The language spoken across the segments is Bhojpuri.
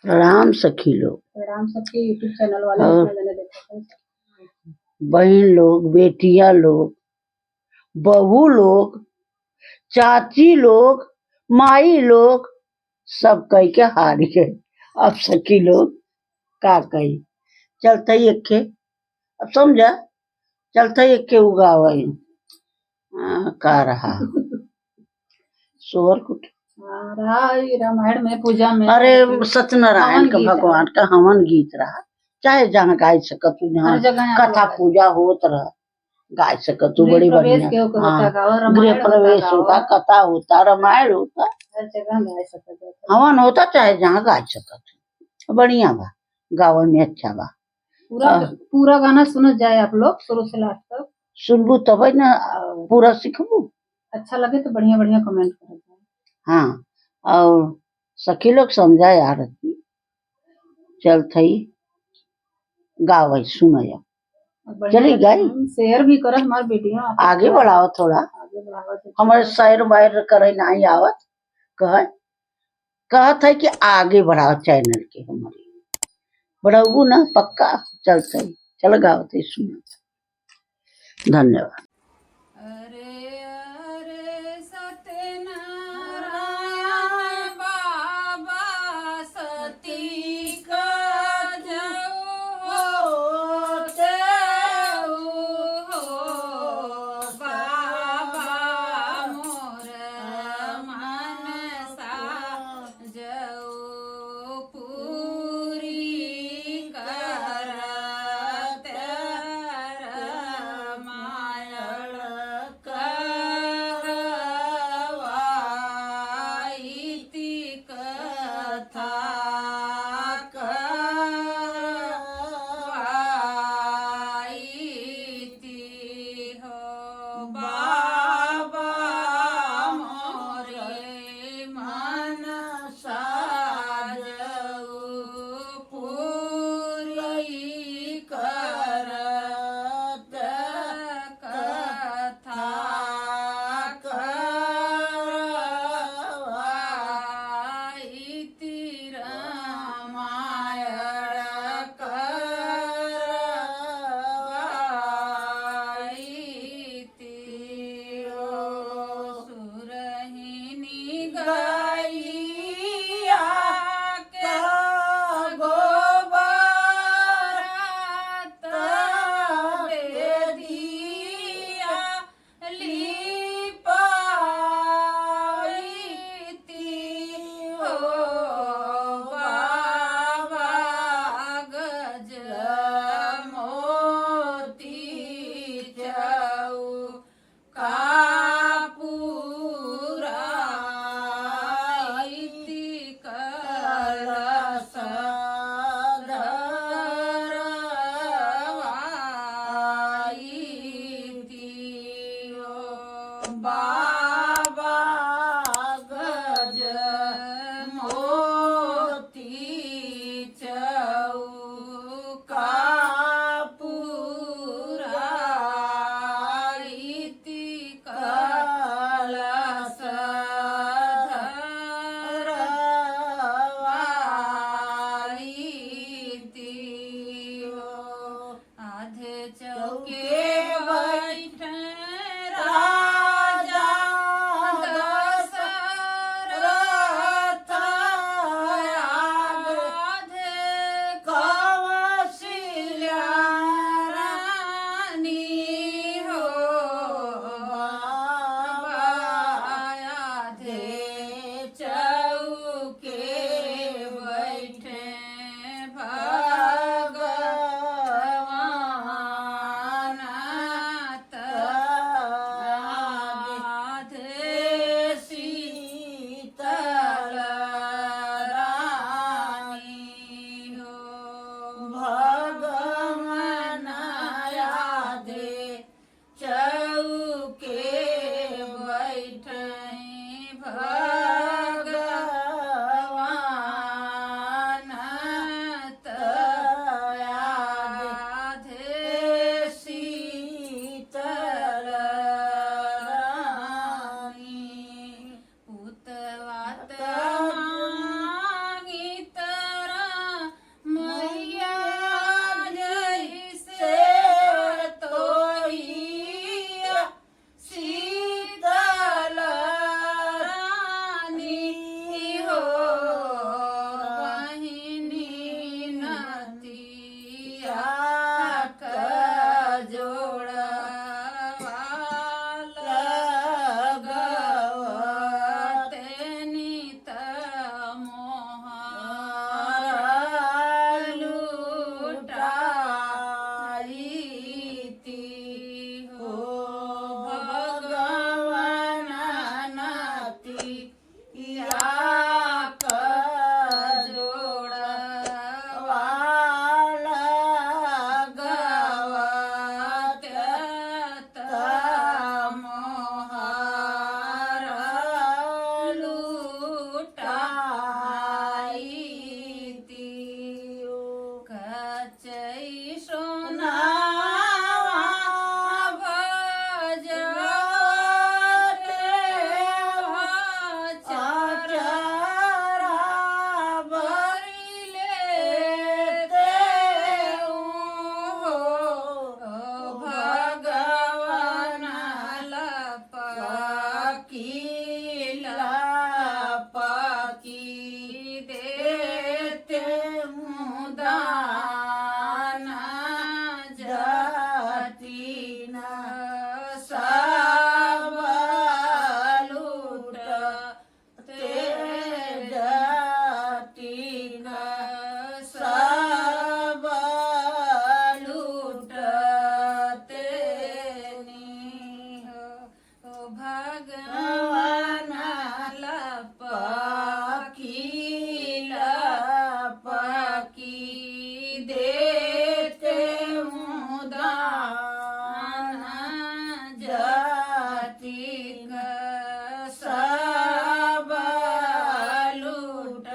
प्रणाम सखी लोग। प्रणाम सबके यूट्यूब चैनल वाले और जितना मैंने देखा था। बहन लोग, बेटियां लोग, बहू लोग, चाची लोग, माई लोग, सब कह के हारी गए। अब सखी लोग का कही, चलते ही एके, अब समझा, चलते ही एके उगावई का रहा सोहर कुट। हाँ, रहा ये रामायण में पूजा में अरे लेकिन सत्यनारायण हवन का गीत भगवान रहा। का हवन गीत रहा, चाहे जहाँ गाय सकत तू, जहाँ हर जगह आप कथा लोग पूजा होत रहा गाय सकत तू, गृह बड़ी प्रवेश बढ़िया। केहू के होता हाँ, गाओ, गृह रामायण होता प्रवेश गाओ, होता, कथा होता, रामायण होता, हर जगह गा सकते थे। हवन होता, चाहे जहाँ गाय सकत। बढ़िया बा, गावे में अच्छा बा। पूरा आह, पूरा गाना सुन जाए आप लोग शुरू से लास्ट तक। सुनबू तब न और पूरा सीखबू। अच्छा लगे तो बढ़िया बढ़िया कमेंट कर जाए। हाँ, और सखी लोग समझाए आरती चल थई गावे सुनया, और बढ़िया चली लगे गई शेयर भी करो हमारे वीडियो आप आगे थोड़ा बढ़ाओ थोड़ा। आगे बढ़ावा तो हमारे ठीक शहर बाहर करे नहीं आवत, कह कहत है कि आगे बढ़ाओ चैनल के, हमारी बढ़ाऊ ना पक्का चलते चल गावते सुन। धन्यवाद। अरे अरे सत्यनारायण बाबा सती का जाओ जाओ हो बाबा मोर मनसा जाओ पूरी करत मायल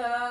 रा